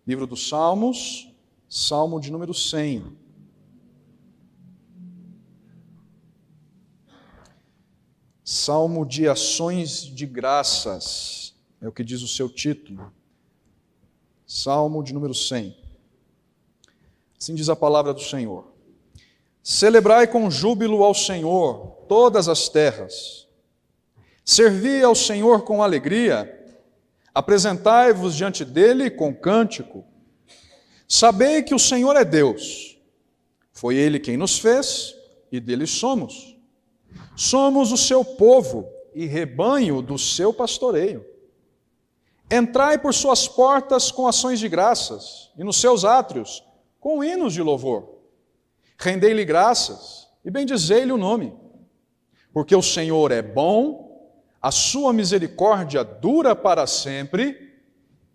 Livro dos Salmos, Salmo de número 100. Salmo de ações de graças, é o que diz o seu título. Salmo de número 100. Assim diz a palavra do Senhor. Celebrai com júbilo ao Senhor todas as terras. Servi ao Senhor com alegria. Apresentai-vos diante dele com cântico. Sabei que o Senhor é Deus. Foi ele quem nos fez e dele somos. Somos o seu povo e rebanho do seu pastoreio. Entrai por suas portas com ações de graças e nos seus átrios com hinos de louvor. Rendei-lhe graças e bendizei-lhe o nome. Porque o Senhor é bom, a sua misericórdia dura para sempre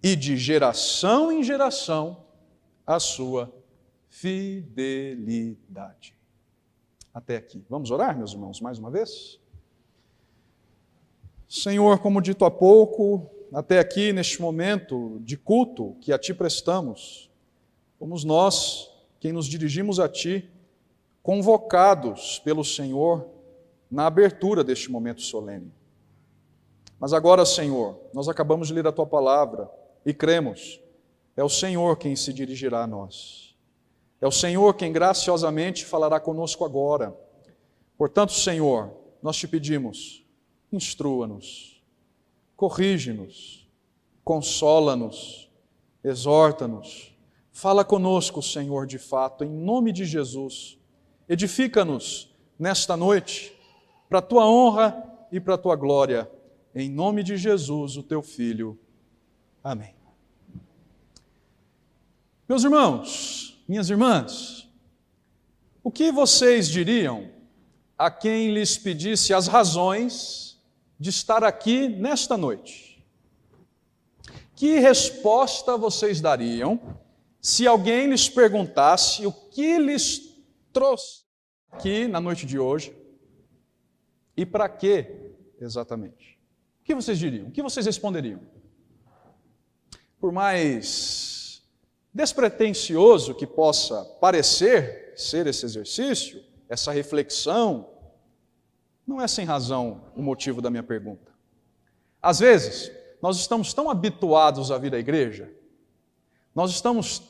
e de geração em geração a sua fidelidade. Até aqui. Vamos orar, meus irmãos, mais uma vez? Senhor, como dito há pouco, até aqui, neste momento de culto que a Ti prestamos, fomos nós quem nos dirigimos a Ti, convocados pelo Senhor na abertura deste momento solene. Mas agora, Senhor, nós acabamos de ler a Tua palavra e cremos, é o Senhor quem se dirigirá a nós. É o Senhor quem graciosamente falará conosco agora. Portanto, Senhor, nós te pedimos, instrua-nos, corrige-nos, consola-nos, exorta-nos. Fala conosco, Senhor, de fato, em nome de Jesus. Edifica-nos nesta noite, para a Tua honra e para a Tua glória. Em nome de Jesus, o Teu Filho. Amém. Meus irmãos, minhas irmãs, o que vocês diriam a quem lhes pedisse as razões de estar aqui nesta noite? Que resposta vocês dariam se alguém lhes perguntasse o que lhes trouxe aqui na noite de hoje e para quê exatamente? O que vocês diriam? O que vocês responderiam? Por mais despretensioso que possa parecer ser esse exercício, essa reflexão, não é sem razão o motivo da minha pergunta. Às vezes, nós estamos tão habituados a vir à igreja, nós estamos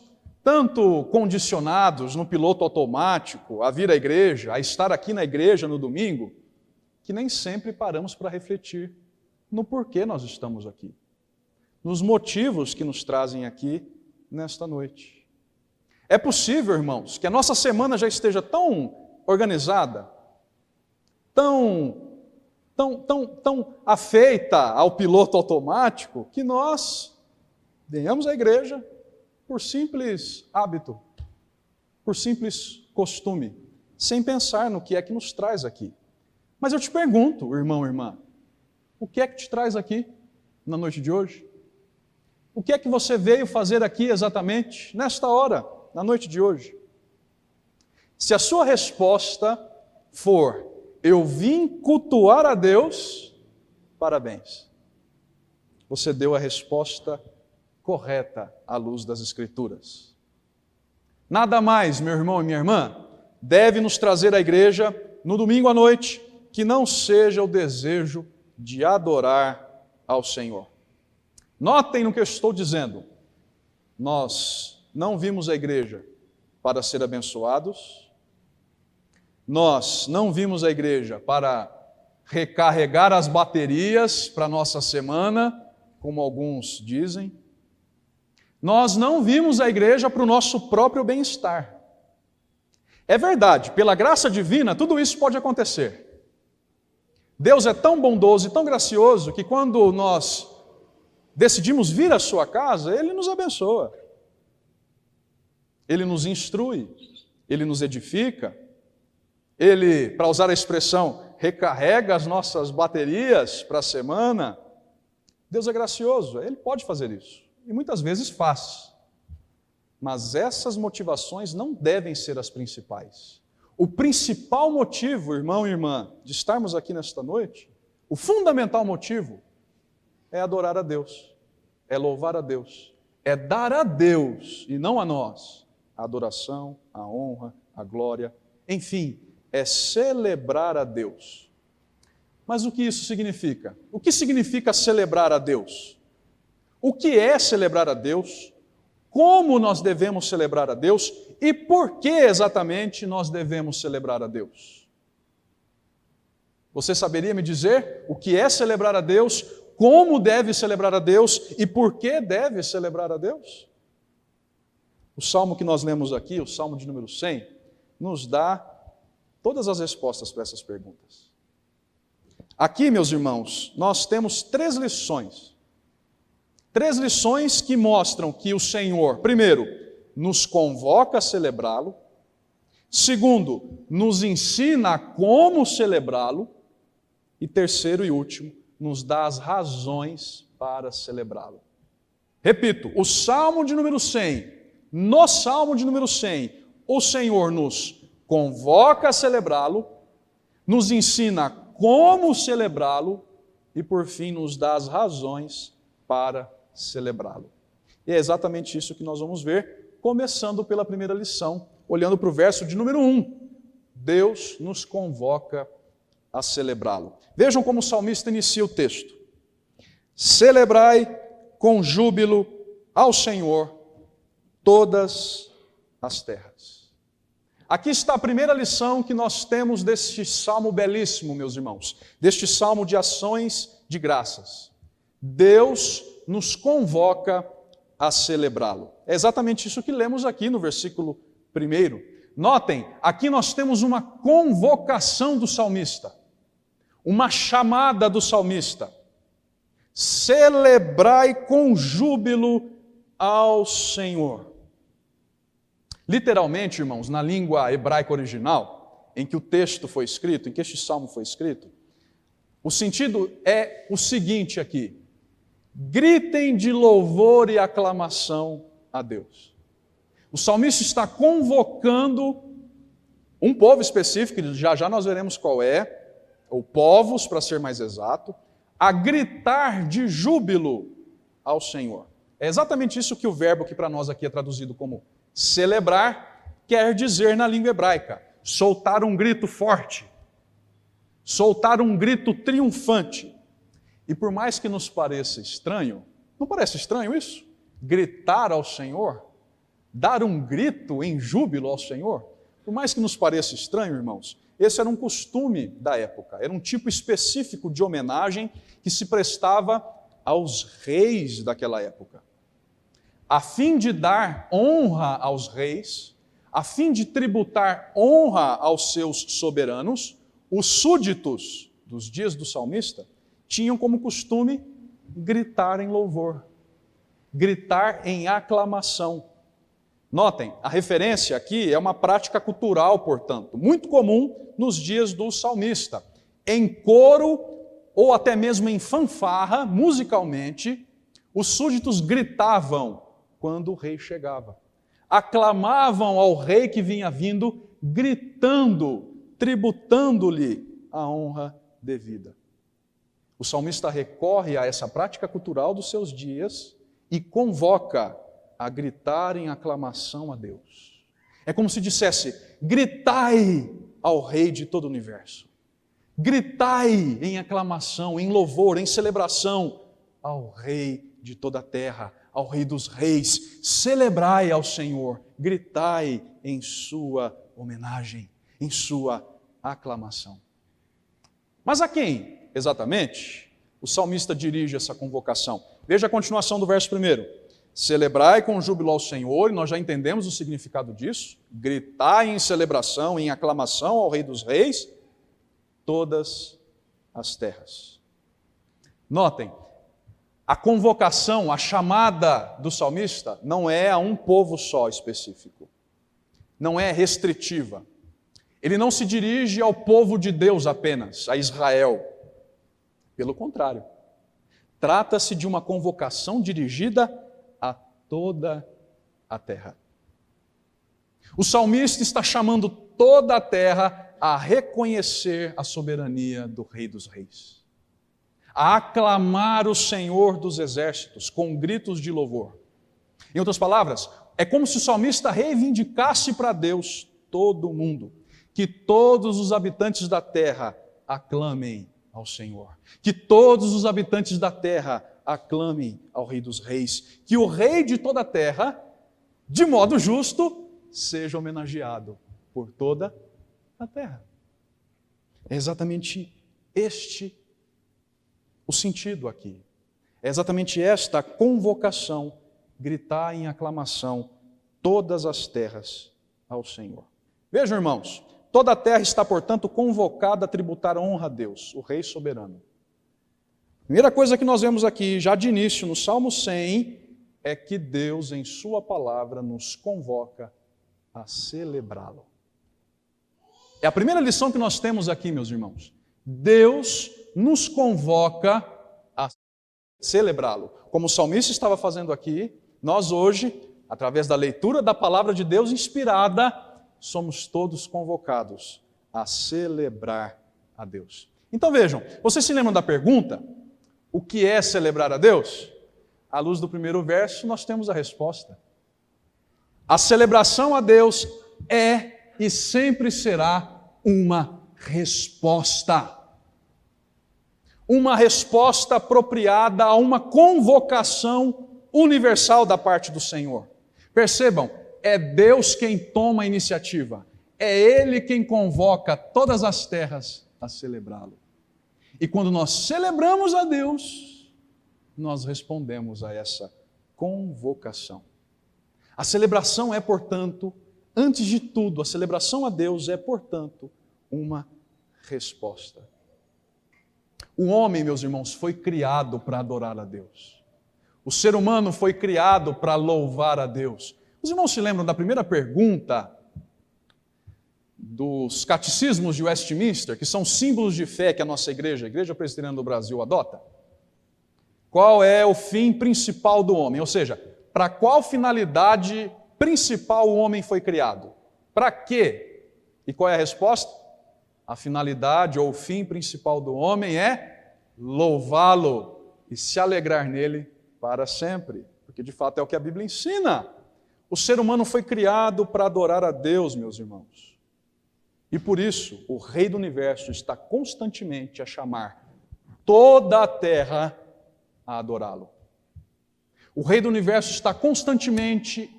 tanto condicionados no piloto automático a vir à igreja, a estar aqui na igreja no domingo, que nem sempre paramos para refletir no porquê nós estamos aqui, nos motivos que nos trazem aqui nesta noite. É possível, irmãos, que a nossa semana já esteja tão organizada, tão afeita ao piloto automático, que nós venhamos à igreja por simples hábito, por simples costume, sem pensar no que é que nos traz aqui. Mas eu te pergunto, irmão, irmã, o que é que te traz aqui na noite de hoje? O que é que você veio fazer aqui exatamente, nesta hora, na noite de hoje? Se a sua resposta for, eu vim cultuar a Deus, parabéns. Você deu a resposta correta à luz das Escrituras. Nada mais, meu irmão e minha irmã, deve nos trazer à igreja no domingo à noite, que não seja o desejo de adorar ao Senhor. Notem no que eu estou dizendo. Nós não vimos a igreja para ser abençoados. Nós não vimos a igreja para recarregar as baterias para a nossa semana, como alguns dizem. Nós não vimos a igreja para o nosso próprio bem-estar. É verdade, pela graça divina, tudo isso pode acontecer. Deus é tão bondoso e tão gracioso que quando nós decidimos vir à sua casa, Ele nos abençoa. Ele nos instrui, Ele nos edifica, Ele, para usar a expressão, recarrega as nossas baterias para a semana. Deus é gracioso, Ele pode fazer isso. E muitas vezes faz. Mas essas motivações não devem ser as principais. O principal motivo, irmão e irmã, de estarmos aqui nesta noite, o fundamental motivo, é adorar a Deus, é louvar a Deus, é dar a Deus, e não a nós, a adoração, a honra, a glória, enfim, é celebrar a Deus. Mas o que isso significa? O que significa celebrar a Deus? O que é celebrar a Deus? Como nós devemos celebrar a Deus? E por que exatamente nós devemos celebrar a Deus? Você saberia me dizer o que é celebrar a Deus, como deve celebrar a Deus e por que deve celebrar a Deus? O salmo que nós lemos aqui, o salmo de número 100, nos dá todas as respostas para essas perguntas. Aqui, meus irmãos, nós temos 3 lições. 3 lições que mostram que o Senhor, primeiro, nos convoca a celebrá-lo. Segundo, nos ensina como celebrá-lo. E terceiro e último, nos dá as razões para celebrá-lo. Repito, o salmo de número 100, no salmo de número 100, o Senhor nos convoca a celebrá-lo, nos ensina como celebrá-lo e, por fim, nos dá as razões para celebrá-lo. E é exatamente isso que nós vamos ver, começando pela primeira lição, olhando para o verso de número 1. Deus nos convoca a celebrá-lo. Vejam como o salmista inicia o texto. Celebrai com júbilo ao Senhor todas as terras. Aqui está a primeira lição que nós temos deste salmo belíssimo, meus irmãos, deste salmo de ações de graças. Deus nos convoca a celebrá-lo. É exatamente isso que lemos aqui no versículo 1. Notem, aqui nós temos uma convocação do salmista, uma chamada do salmista. Celebrai com júbilo ao Senhor. Literalmente, irmãos, na língua hebraica original, em que o texto foi escrito, em que este salmo foi escrito, o sentido é o seguinte aqui: gritem de louvor e aclamação a Deus. O salmista está convocando um povo específico, já nós veremos qual é, ou povos, para ser mais exato, a gritar de júbilo ao Senhor. É exatamente isso que o verbo que para nós aqui é traduzido como celebrar quer dizer na língua hebraica: soltar um grito forte, soltar um grito triunfante. E por mais que nos pareça estranho, não parece estranho isso? Gritar ao Senhor, dar um grito em júbilo ao Senhor? Por mais que nos pareça estranho, irmãos, esse era um costume da época, era um tipo específico de homenagem que se prestava aos reis daquela época. A fim de dar honra aos reis, a fim de tributar honra aos seus soberanos, os súditos dos dias do salmista tinham como costume gritar em louvor, gritar em aclamação. Notem, a referência aqui é uma prática cultural, portanto, muito comum nos dias do salmista. Em coro ou até mesmo em fanfarra, musicalmente, os súditos gritavam quando o rei chegava. Aclamavam ao rei que vinha vindo, gritando, tributando-lhe a honra devida. O salmista recorre a essa prática cultural dos seus dias e convoca a gritar em aclamação a Deus. É como se dissesse: gritai ao Rei de todo o universo. Gritai em aclamação, em louvor, em celebração ao Rei de toda a terra, ao Rei dos reis. Celebrai ao Senhor, gritai em sua homenagem, em sua aclamação. Mas a quem, exatamente, o salmista dirige essa convocação? Veja a continuação do verso 1. Celebrai com júbilo ao Senhor, e nós já entendemos o significado disso. Gritai em celebração, em aclamação ao Rei dos reis, todas as terras. Notem, a convocação, a chamada do salmista não é a um povo só específico. Não é restritiva. Ele não se dirige ao povo de Deus apenas, a Israel. Pelo contrário, trata-se de uma convocação dirigida a toda a terra. O salmista está chamando toda a terra a reconhecer a soberania do Rei dos Reis, a aclamar o Senhor dos exércitos com gritos de louvor, Em outras palavras, é como se o salmista reivindicasse para Deus todo mundo, que todos os habitantes da terra aclamem ao Senhor, que todos os habitantes da terra aclamem ao Rei dos Reis, que o Rei de toda a terra, de modo justo, seja homenageado por toda a terra. É exatamente este o sentido aqui. É exatamente esta a convocação, gritar em aclamação todas as terras ao Senhor. Vejam, irmãos, toda a terra está, portanto, convocada a tributar honra a Deus, o Rei soberano. Primeira coisa que nós vemos aqui, já de início, no Salmo 100, é que Deus, em sua palavra, nos convoca a celebrá-lo. É a primeira lição que nós temos aqui, meus irmãos. Deus nos convoca a celebrá-lo. Como o salmista estava fazendo aqui, nós hoje, através da leitura da palavra de Deus inspirada, somos todos convocados a celebrar a Deus. Então vejam, vocês se lembram da pergunta? O que é celebrar a Deus? À luz do primeiro verso, nós temos a resposta. A celebração a Deus é e sempre será uma resposta. Uma resposta apropriada a uma convocação universal da parte do Senhor. Percebam, é Deus quem toma a iniciativa. É Ele quem convoca todas as terras a celebrá-lo. E quando nós celebramos a Deus, nós respondemos a essa convocação. A celebração é, portanto, antes de tudo, a celebração a Deus é, portanto, uma resposta. O homem, meus irmãos, foi criado para adorar a Deus. O ser humano foi criado para louvar a Deus. Os irmãos se lembram da primeira pergunta dos catecismos de Westminster, que são símbolos de fé que a nossa igreja, a Igreja Presbiteriana do Brasil, adota? Qual é o fim principal do homem? Ou seja, para qual finalidade principal o homem foi criado? Para quê? E qual é a resposta? A finalidade ou o fim principal do homem é louvá-lo e se alegrar nele para sempre. Porque de fato é o que a Bíblia ensina. O ser humano foi criado para adorar a Deus, meus irmãos. E por isso, o Rei do Universo está constantemente a chamar toda a terra a adorá-lo. O Rei do Universo está constantemente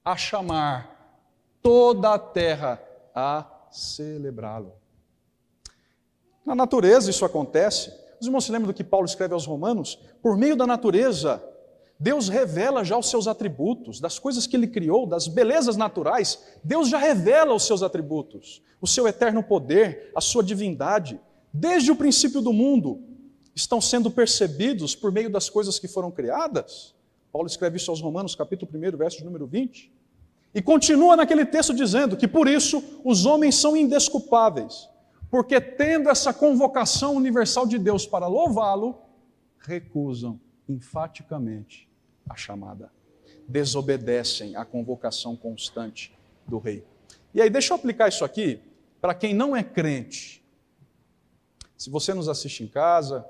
a chamar toda a terra a celebrá-lo. Na natureza isso acontece. Os irmãos se lembram do que Paulo escreve aos Romanos? Por meio da natureza, Deus revela já os seus atributos, das coisas que Ele criou, das belezas naturais. Deus já revela os seus atributos, o seu eterno poder, a sua divindade. Desde o princípio do mundo, estão sendo percebidos por meio das coisas que foram criadas. Paulo escreve isso aos Romanos, capítulo 1, verso de número 20. E continua naquele texto dizendo que por isso os homens são indesculpáveis, porque tendo essa convocação universal de Deus para louvá-lo, recusam enfaticamente a chamada. Desobedecem à convocação constante do Rei. E aí, deixa eu aplicar isso aqui para quem não é crente. Se você nos assiste em casa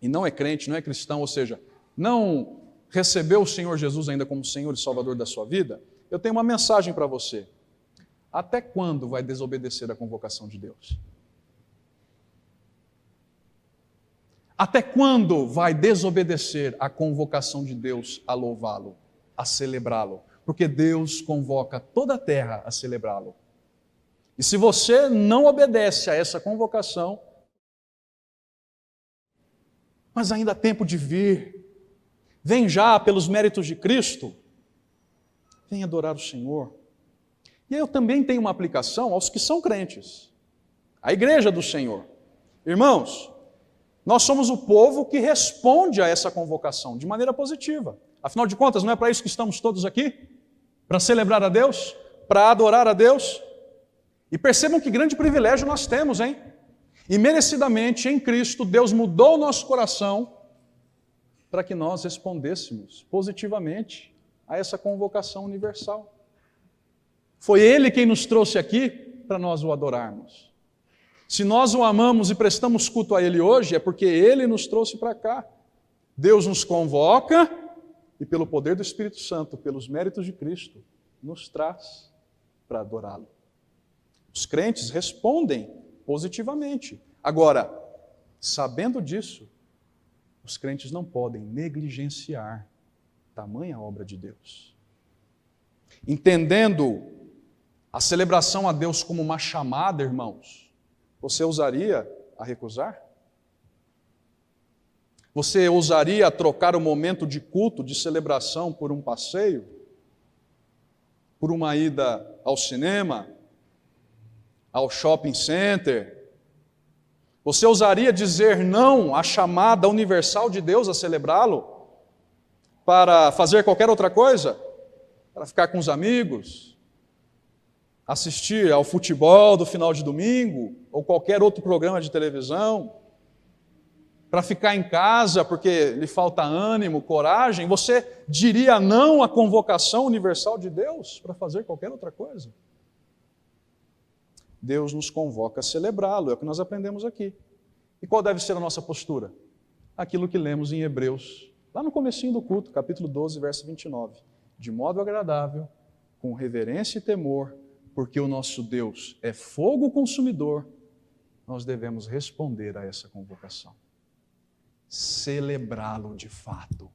e não é crente, não é cristão, ou seja, não recebeu o Senhor Jesus ainda como Senhor e Salvador da sua vida, eu tenho uma mensagem para você. Até quando vai desobedecer à convocação de Deus? Até quando vai desobedecer à convocação de Deus a louvá-lo, a celebrá-lo? Porque Deus convoca toda a terra a celebrá-lo. E se você não obedece a essa convocação, mas ainda há tempo de vir, vem já pelos méritos de Cristo, vem adorar o Senhor. E aí eu também tenho uma aplicação aos que são crentes, a igreja do Senhor. Irmãos, nós somos o povo que responde a essa convocação de maneira positiva. Afinal de contas, não é para isso que estamos todos aqui? Para celebrar a Deus? Para adorar a Deus? E percebam que grande privilégio nós temos, hein? E merecidamente, em Cristo, Deus mudou o nosso coração para que nós respondêssemos positivamente a essa convocação universal. Foi Ele quem nos trouxe aqui para nós o adorarmos. Se nós o amamos e prestamos culto a Ele hoje, é porque Ele nos trouxe para cá. Deus nos convoca e pelo poder do Espírito Santo, pelos méritos de Cristo, nos traz para adorá-lo. Os crentes respondem positivamente. Agora, sabendo disso, os crentes não podem negligenciar tamanha obra de Deus. Entendendo a celebração a Deus como uma chamada, irmãos, você ousaria a recusar? Você ousaria trocar o momento de culto, de celebração, por um passeio? Por uma ida ao cinema? Ao shopping center? Você ousaria dizer não à chamada universal de Deus a celebrá-lo? Para fazer qualquer outra coisa? Para ficar com os amigos? Assistir ao futebol do final de domingo? Ou qualquer outro programa de televisão? Para ficar em casa porque lhe falta ânimo, coragem? Você diria não à convocação universal de Deus para fazer qualquer outra coisa? Deus nos convoca a celebrá-lo, é o que nós aprendemos aqui. E qual deve ser a nossa postura? Aquilo que lemos em Hebreus, lá no comecinho do culto, capítulo 12, verso 29. De modo agradável, com reverência e temor, porque o nosso Deus é fogo consumidor, nós devemos responder a essa convocação. Celebrá-lo de fato.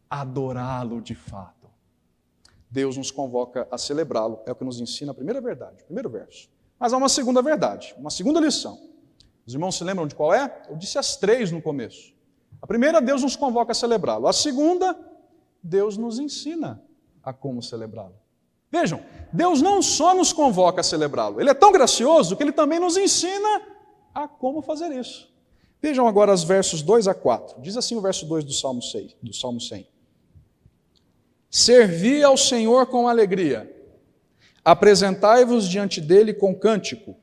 Adorá-lo de fato. Deus nos convoca a celebrá-lo, é o que nos ensina a primeira verdade, o primeiro verso. Mas há uma segunda verdade, uma segunda lição. Os irmãos se lembram de qual é? Eu disse as 3 no começo. A primeira, Deus nos convoca a celebrá-lo. A segunda, Deus nos ensina a como celebrá-lo. Vejam, Deus não só nos convoca a celebrá-lo, Ele é tão gracioso que Ele também nos ensina a como fazer isso. Vejam agora os versos 2 a 4. Diz assim o verso 2 do Salmo 100. Servi ao Senhor com alegria, apresentai-vos diante dele com cântico.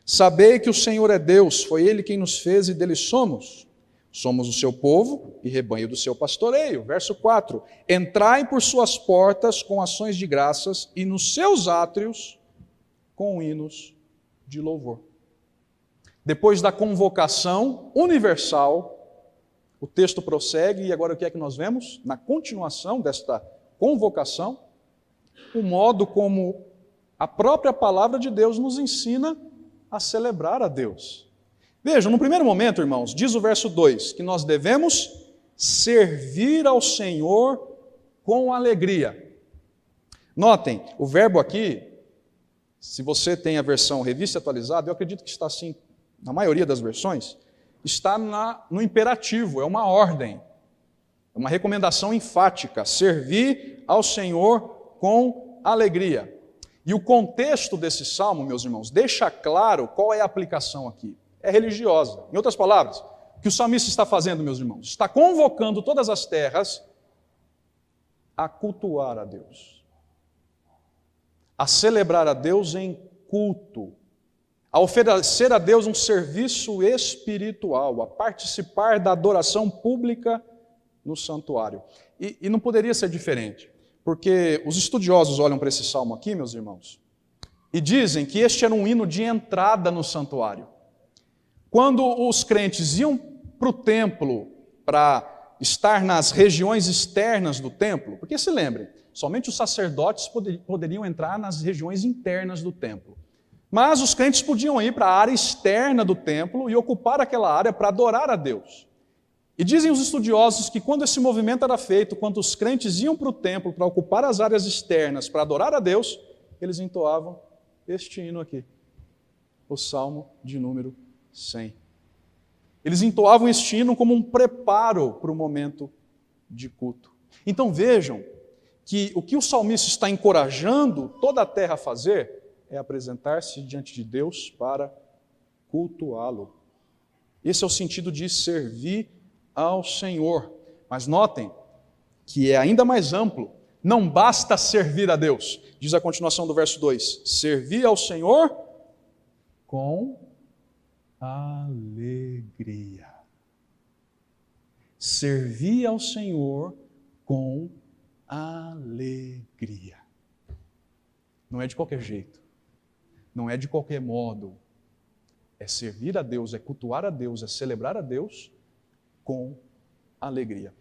Sabei que o Senhor é Deus, foi Ele quem nos fez e dele somos. Somos o seu povo e rebanho do seu pastoreio. Verso 4. Entrai por suas portas com ações de graças e nos seus átrios com hinos de louvor. Depois da convocação universal, o texto prossegue, e agora o que é que nós vemos? Na continuação desta convocação, o modo como a própria palavra de Deus nos ensina a celebrar a Deus. Vejam, no primeiro momento, irmãos, diz o verso 2, que nós devemos servir ao Senhor com alegria. Notem, o verbo aqui, se você tem a versão revista atualizada, eu acredito que está assim na maioria das versões, está no imperativo, é uma ordem, é uma recomendação enfática, servir ao Senhor com alegria. E o contexto desse salmo, meus irmãos, deixa claro qual é a aplicação aqui. É religiosa. Em outras palavras, o que o salmista está fazendo, meus irmãos? Está convocando todas as terras a cultuar a Deus, a celebrar a Deus em culto, a oferecer a Deus um serviço espiritual, a participar da adoração pública no santuário. E não poderia ser diferente, porque os estudiosos olham para esse salmo aqui, meus irmãos, e dizem que este era um hino de entrada no santuário. Quando os crentes iam para o templo para estar nas regiões externas do templo, porque se lembrem, somente os sacerdotes poderiam entrar nas regiões internas do templo. Mas os crentes podiam ir para a área externa do templo e ocupar aquela área para adorar a Deus. E dizem os estudiosos que quando esse movimento era feito, quando os crentes iam para o templo para ocupar as áreas externas para adorar a Deus, eles entoavam este hino aqui, o Salmo de número 100. Eles entoavam este hino como um preparo para o momento de culto. Então vejam que o que o salmista está encorajando toda a terra a fazer é apresentar-se diante de Deus para cultuá-lo. Esse é o sentido de servir ao Senhor. Mas notem que é ainda mais amplo. Não basta servir a Deus. Diz a continuação do verso 2. Servir ao Senhor com alegria. Servir ao Senhor com alegria. Não é de qualquer jeito. Não é de qualquer modo. É servir a Deus, é cultuar a Deus, é celebrar a Deus com alegria.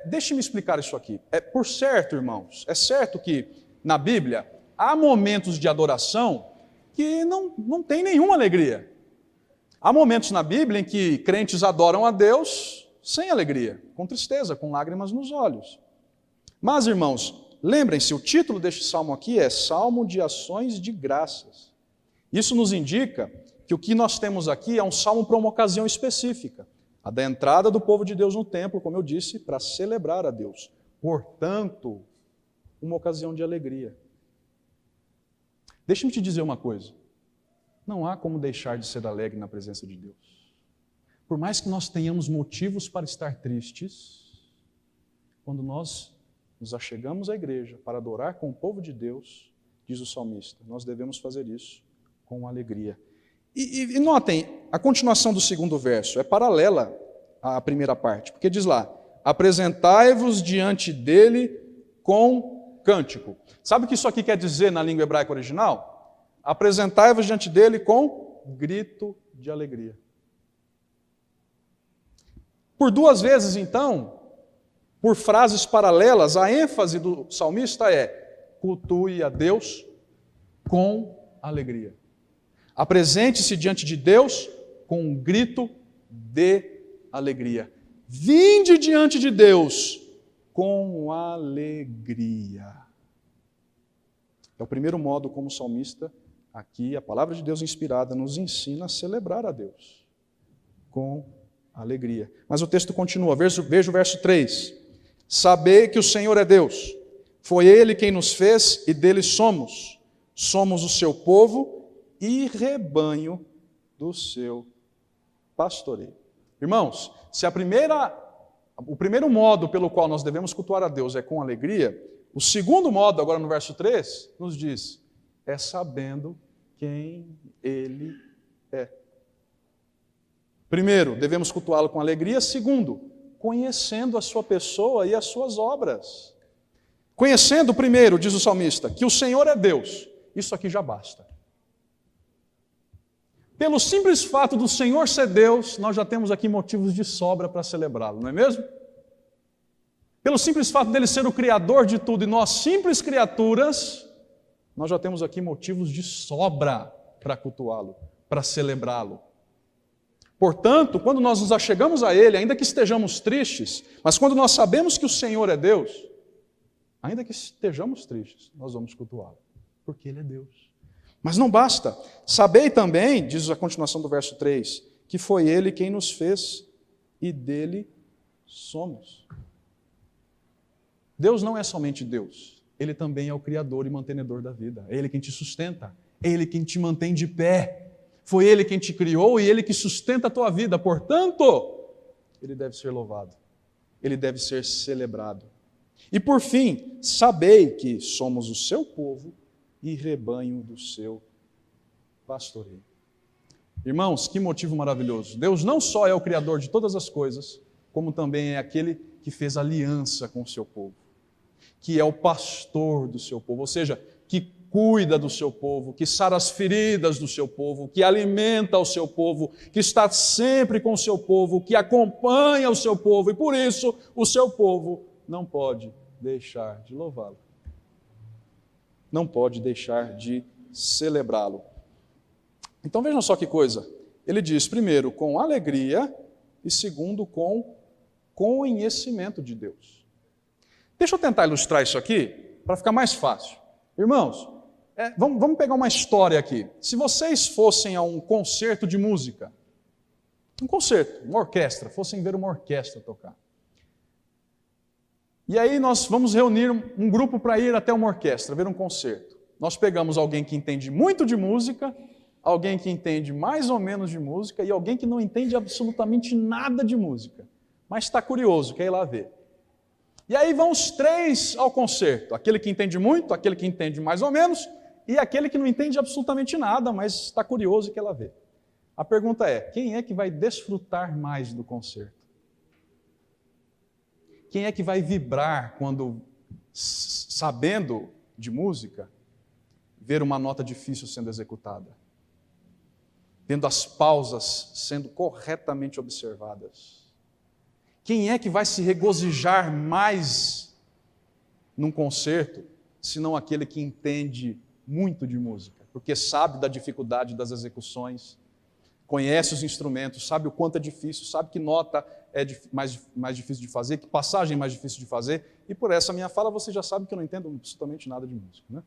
Deixe-me explicar isso aqui. Por certo, irmãos, é certo que na Bíblia há momentos de adoração que não tem nenhuma alegria. Há momentos na Bíblia em que crentes adoram a Deus sem alegria, com tristeza, com lágrimas nos olhos. Mas, irmãos, lembrem-se, o título deste salmo aqui é Salmo de Ações de Graças. Isso nos indica que o que nós temos aqui é um salmo para uma ocasião específica, a da entrada do povo de Deus no templo, como eu disse, para celebrar a Deus. Portanto, uma ocasião de alegria. Deixa-me te dizer uma coisa. Não há como deixar de ser alegre na presença de Deus. Por mais que nós tenhamos motivos para estar tristes, quando nós nos achegamos à igreja para adorar com o povo de Deus, diz o salmista, nós devemos fazer isso com alegria. E notem, a continuação do segundo verso é paralela à primeira parte, porque diz lá, apresentai-vos diante dele com cântico. Sabe o que isso aqui quer dizer na língua hebraica original? Apresentai-vos diante dele com grito de alegria. Por duas vezes, então, por frases paralelas, a ênfase do salmista é cultue a Deus com alegria. Apresente-se diante de Deus com um grito de alegria. Vinde diante de Deus com alegria. É o primeiro modo como o salmista, aqui, a palavra de Deus inspirada, nos ensina a celebrar a Deus com alegria. Mas o texto continua, veja o verso 3. Sabei que o Senhor é Deus, foi Ele quem nos fez e dele somos. Somos o seu povo e rebanho do seu pastoreio. Irmãos, se o primeiro modo pelo qual nós devemos cultuar a Deus é com alegria, o segundo modo, agora no verso 3, nos diz, é sabendo quem Ele é. Primeiro, devemos cultuá-lo com alegria. Segundo, conhecendo a sua pessoa e as suas obras. Conhecendo, primeiro, diz o salmista, que o Senhor é Deus. Isso aqui já basta. Pelo simples fato do Senhor ser Deus, nós já temos aqui motivos de sobra para celebrá-lo, não é mesmo? Pelo simples fato dele ser o Criador de tudo e nós simples criaturas, nós já temos aqui motivos de sobra para cultuá-lo, para celebrá-lo. Portanto, quando nós nos achegamos a Ele, ainda que estejamos tristes, mas quando nós sabemos que o Senhor é Deus, ainda que estejamos tristes, nós vamos cultuá-lo, porque Ele é Deus. Mas não basta. Sabei também, diz a continuação do verso 3, que foi Ele quem nos fez e dele somos. Deus não é somente Deus, Ele também é o Criador e mantenedor da vida. É Ele quem te sustenta, é Ele quem te mantém de pé. Foi Ele quem te criou e Ele que sustenta a tua vida. Portanto, Ele deve ser louvado, Ele deve ser celebrado. E por fim, sabei que somos o seu povo e rebanho do seu pastoreio. Irmãos, que motivo maravilhoso. Deus não só é o Criador de todas as coisas, como também é aquele que fez aliança com o seu povo, que é o pastor do seu povo, ou seja, que cuida do seu povo, que sara as feridas do seu povo, que alimenta o seu povo, que está sempre com o seu povo, que acompanha o seu povo, e por isso o seu povo não pode deixar de louvá-lo. Não pode deixar de celebrá-lo. Então vejam só que coisa. Ele diz, primeiro, com alegria, e segundo, com conhecimento de Deus. Deixa eu tentar ilustrar isso aqui, para ficar mais fácil. Irmãos, vamos pegar uma história aqui. Se vocês fossem a um concerto de música, um concerto, uma orquestra, fossem ver uma orquestra tocar. E aí nós vamos reunir um grupo para ir até uma orquestra, ver um concerto. Nós pegamos alguém que entende muito de música, alguém que entende mais ou menos de música e alguém que não entende absolutamente nada de música, mas está curioso, quer ir lá ver. E aí vão os três ao concerto, aquele que entende muito, aquele que entende mais ou menos e aquele que não entende absolutamente nada, mas está curioso e quer lá ver. A pergunta é, quem é que vai desfrutar mais do concerto? Quem é que vai vibrar quando, sabendo de música, ver uma nota difícil sendo executada? Vendo as pausas sendo corretamente observadas? Quem é que vai se regozijar mais num concerto, senão aquele que entende muito de música? Porque sabe da dificuldade das execuções, conhece os instrumentos, sabe o quanto é difícil, sabe que nota é mais difícil de fazer, que passagem é mais difícil de fazer, e por essa minha fala você já sabe que eu não entendo absolutamente nada de música, né?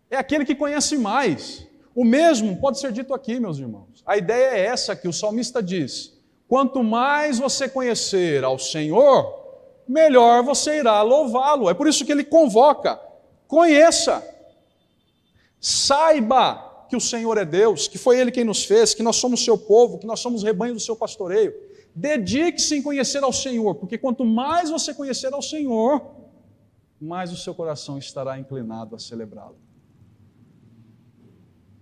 É aquele que conhece mais. O mesmo pode ser dito aqui, meus irmãos. A ideia é essa que o salmista diz: quanto mais você conhecer ao Senhor, melhor você irá louvá-lo. É por isso que ele convoca: conheça, saiba que o Senhor é Deus, que foi Ele quem nos fez, que nós somos seu povo, que nós somos rebanho do seu pastoreio. Dedique-se em conhecer ao Senhor, porque quanto mais você conhecer ao Senhor, mais o seu coração estará inclinado a celebrá-lo.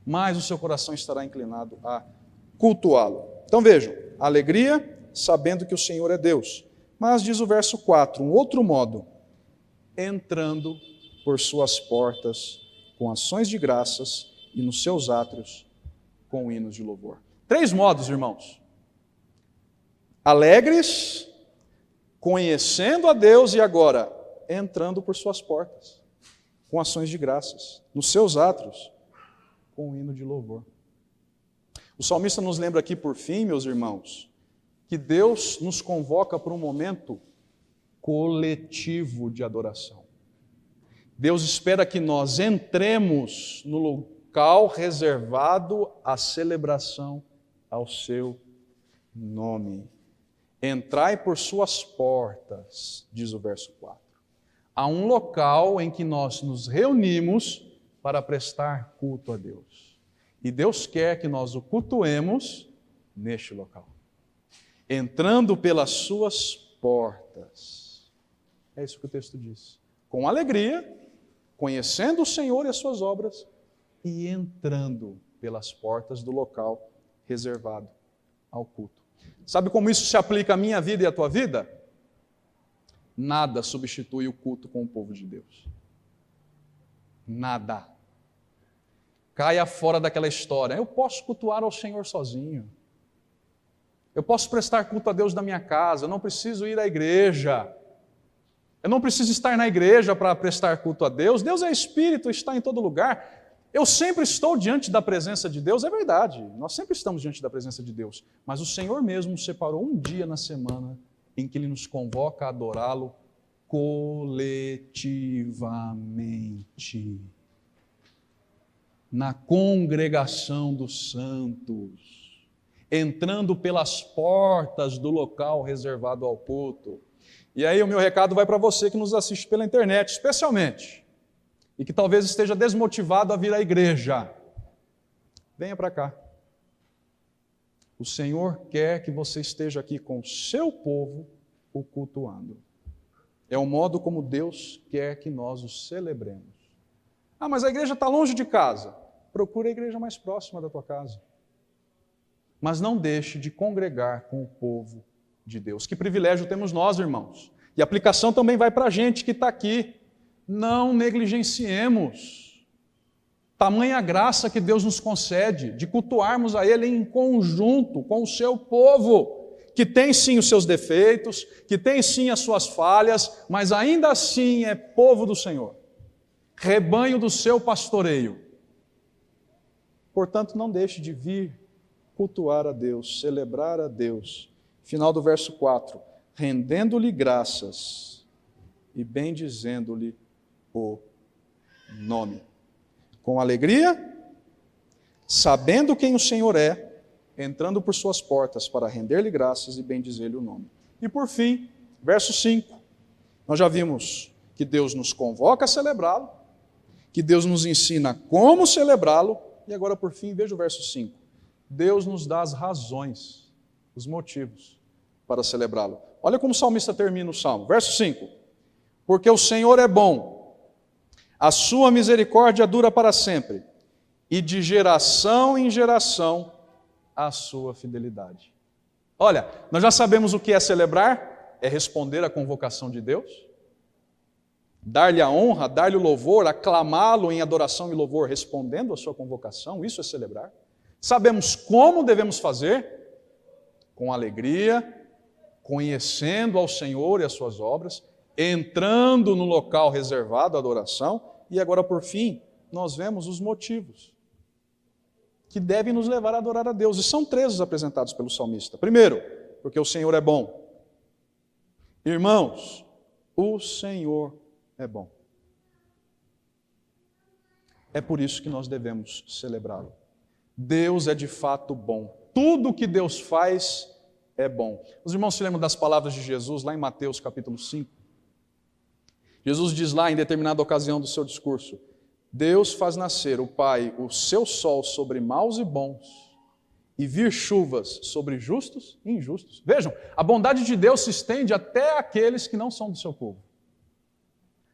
Mais o seu coração estará inclinado a cultuá-lo. Então vejam, alegria sabendo que o Senhor é Deus. Mas diz o verso 4, um outro modo: entrando por suas portas com ações de graças e nos seus átrios com hinos de louvor. 3 modos, irmãos: alegres, conhecendo a Deus e agora entrando por suas portas com ações de graças, nos seus átrios com um hino de louvor. O salmista nos lembra aqui, por fim, meus irmãos, que Deus nos convoca para um momento coletivo de adoração. Deus espera que nós entremos no local reservado à celebração ao seu nome. Entrai por suas portas, diz o verso 4. Há um local em que nós nos reunimos para prestar culto a Deus. E Deus quer que nós o cultuemos neste local, entrando pelas suas portas. É isso que o texto diz. Com alegria, conhecendo o Senhor e as suas obras, e entrando pelas portas do local reservado ao culto. Sabe como isso se aplica à minha vida e à tua vida? Nada substitui o culto com o povo de Deus. Nada. Caia fora daquela história: eu posso cultuar ao Senhor sozinho. Eu posso prestar culto a Deus na minha casa, eu não preciso ir à igreja. Eu não preciso estar na igreja para prestar culto a Deus. Deus é Espírito, está em todo lugar. Eu sempre estou diante da presença de Deus, é verdade. Nós sempre estamos diante da presença de Deus. Mas o Senhor mesmo separou um dia na semana em que Ele nos convoca a adorá-lo coletivamente. Na congregação dos santos, entrando pelas portas do local reservado ao culto. E aí o meu recado vai para você que nos assiste pela internet, especialmente, e que talvez esteja desmotivado a vir à igreja. Venha para cá. O Senhor quer que você esteja aqui com o seu povo o cultuando. É o modo como Deus quer que nós o celebremos. Ah, mas a igreja está longe de casa. Procure a igreja mais próxima da tua casa. Mas não deixe de congregar com o povo de Deus. Que privilégio temos nós, irmãos. E a aplicação também vai para a gente que está aqui. Não negligenciemos tamanha graça que Deus nos concede de cultuarmos a Ele em conjunto com o seu povo, que tem sim os seus defeitos, que tem sim as suas falhas, mas ainda assim é povo do Senhor, rebanho do seu pastoreio. Portanto, não deixe de vir cultuar a Deus, celebrar a Deus. Final do verso 4, rendendo-lhe graças e bendizendo-lhe o nome. Com alegria, sabendo quem o Senhor é, entrando por suas portas para render-lhe graças e bendizer-lhe o nome. E por fim, verso 5, nós já vimos que Deus nos convoca a celebrá-lo, que Deus nos ensina como celebrá-lo, e agora por fim, veja o verso 5. Deus nos dá as razões, os motivos para celebrá-lo. Olha como o salmista termina o salmo, verso 5. Porque o Senhor é bom, a sua misericórdia dura para sempre, e de geração em geração a sua fidelidade. Olha, nós já sabemos o que é celebrar, é responder à convocação de Deus, dar-lhe a honra, dar-lhe o louvor, aclamá-lo em adoração e louvor, respondendo à sua convocação, isso é celebrar. Sabemos como devemos fazer, com alegria, conhecendo ao Senhor e as suas obras, entrando no local reservado à adoração, e agora, por fim, nós vemos os motivos que devem nos levar a adorar a Deus. E são 3 apresentados pelo salmista. Primeiro, porque o Senhor é bom. Irmãos, o Senhor é bom. É por isso que nós devemos celebrá-lo. Deus é de fato bom. Tudo que Deus faz é bom. Os irmãos se lembram das palavras de Jesus lá em Mateus capítulo 5? Jesus diz lá em determinada ocasião do seu discurso: Deus faz nascer, o Pai, o seu sol sobre maus e bons, e vir chuvas sobre justos e injustos. Vejam, a bondade de Deus se estende até aqueles que não são do seu povo.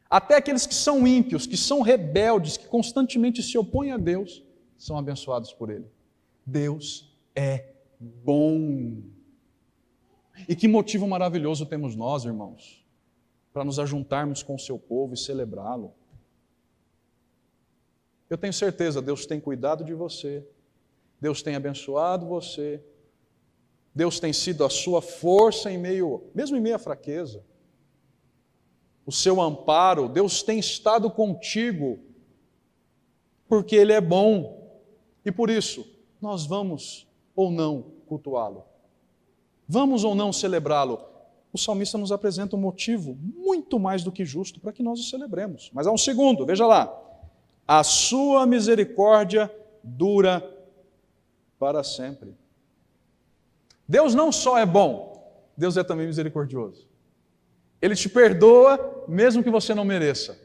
Até aqueles que são ímpios, que são rebeldes, que constantemente se opõem a Deus, são abençoados por Ele. Deus é bom. E que motivo maravilhoso temos nós, irmãos, para nos ajuntarmos com o seu povo e celebrá-lo. Eu tenho certeza, Deus tem cuidado de você, Deus tem abençoado você, Deus tem sido a sua força mesmo em meio à fraqueza, o seu amparo. Deus tem estado contigo, porque Ele é bom, e por isso nós vamos ou não cultuá-lo, vamos ou não celebrá-lo. O salmista nos apresenta um motivo muito mais do que justo para que nós o celebremos. Mas há um segundo, veja lá: a sua misericórdia dura para sempre. Deus não só é bom, Deus é também misericordioso. Ele te perdoa mesmo que você não mereça.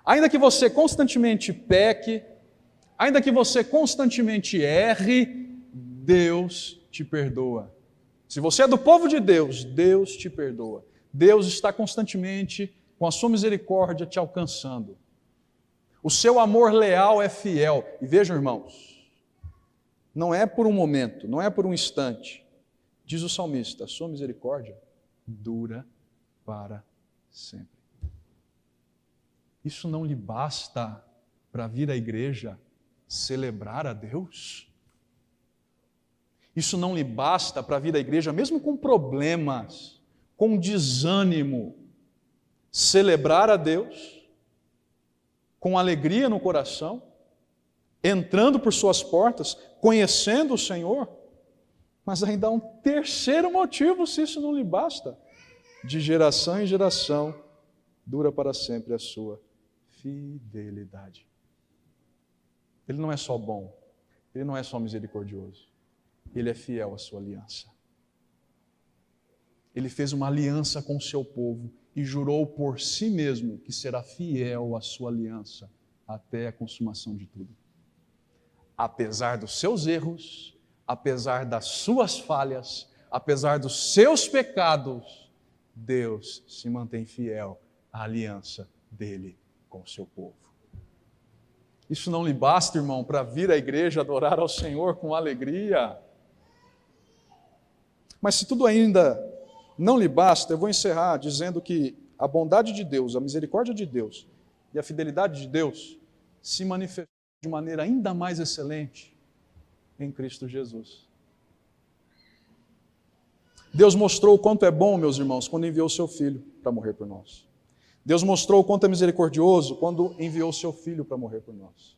Ainda que você constantemente peque, ainda que você constantemente erre, Deus te perdoa. Se você é do povo de Deus, Deus te perdoa. Deus está constantemente com a sua misericórdia te alcançando. O seu amor leal é fiel. E vejam, irmãos, não é por um momento, não é por um instante. Diz o salmista: a sua misericórdia dura para sempre. Isso não lhe basta para vir à igreja celebrar a Deus? Isso não lhe basta para vir à igreja, mesmo com problemas, com desânimo, celebrar a Deus, com alegria no coração, entrando por suas portas, conhecendo o Senhor? Mas ainda há um terceiro motivo, se isso não lhe basta: de geração em geração, dura para sempre a sua fidelidade. Ele não é só bom, Ele não é só misericordioso, Ele é fiel à sua aliança. Ele fez uma aliança com o seu povo e jurou por si mesmo que será fiel à sua aliança até a consumação de tudo. Apesar dos seus erros, apesar das suas falhas, apesar dos seus pecados, Deus se mantém fiel à aliança dele com o seu povo. Isso não lhe basta, irmão, para vir à igreja adorar ao Senhor com alegria. Mas se tudo ainda não lhe basta, eu vou encerrar dizendo que a bondade de Deus, a misericórdia de Deus e a fidelidade de Deus se manifestam de maneira ainda mais excelente em Cristo Jesus. Deus mostrou o quanto é bom, meus irmãos, quando enviou o seu Filho para morrer por nós. Deus mostrou o quanto é misericordioso quando enviou o seu Filho para morrer por nós.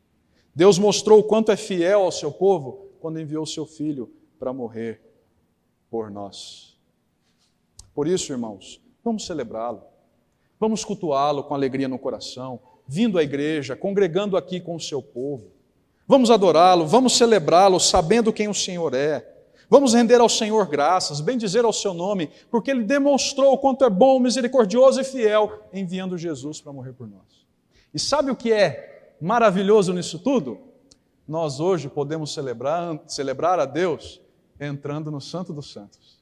Deus mostrou o quanto é fiel ao seu povo quando enviou o seu Filho para morrer por nós. Por isso, irmãos, vamos celebrá-lo, vamos cultuá-lo com alegria no coração, vindo à igreja, congregando aqui com o seu povo. Vamos adorá-lo, vamos celebrá-lo, sabendo quem o Senhor é. Vamos render ao Senhor graças, bendizer ao seu nome, porque Ele demonstrou o quanto é bom, misericordioso e fiel, enviando Jesus para morrer por nós. E sabe o que é maravilhoso nisso tudo? Nós hoje podemos celebrar a Deus entrando no Santo dos Santos,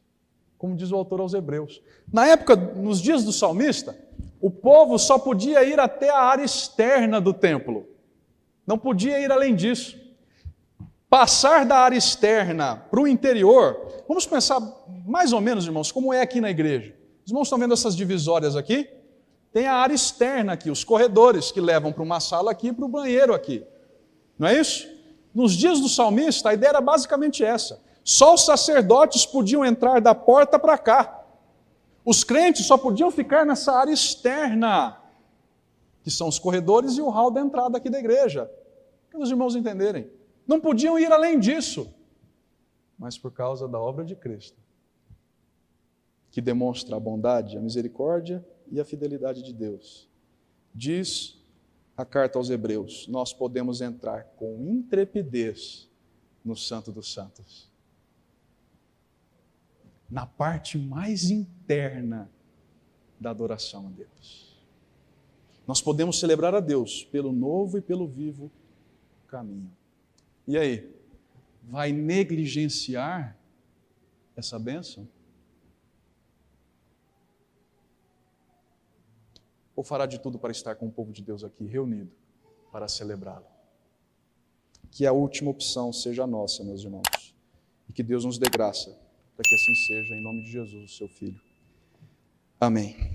como diz o autor aos Hebreus. Na época, nos dias do salmista, o povo só podia ir até a área externa do templo, não podia ir além disso. Passar da área externa para o interior, vamos pensar mais ou menos, irmãos, como é aqui na igreja. Os irmãos estão vendo essas divisórias aqui? Tem a área externa aqui, os corredores que levam para uma sala aqui e para o banheiro aqui. Não é isso? Nos dias do salmista, a ideia era basicamente essa. Só os sacerdotes podiam entrar da porta para cá. Os crentes só podiam ficar nessa área externa, que são os corredores e o hall da entrada aqui da igreja. Para os irmãos entenderem. Não podiam ir além disso. Mas por causa da obra de Cristo, que demonstra a bondade, a misericórdia e a fidelidade de Deus, diz a carta aos Hebreus, nós podemos entrar com intrepidez no Santo dos Santos. Na parte mais interna da adoração a Deus. Nós podemos celebrar a Deus pelo novo e pelo vivo caminho. E aí, vai negligenciar essa bênção? Ou fará de tudo para estar com o povo de Deus aqui reunido para celebrá-lo? Que a última opção seja a nossa, meus irmãos. E que Deus nos dê graça para que assim seja, em nome de Jesus, seu Filho. Amém.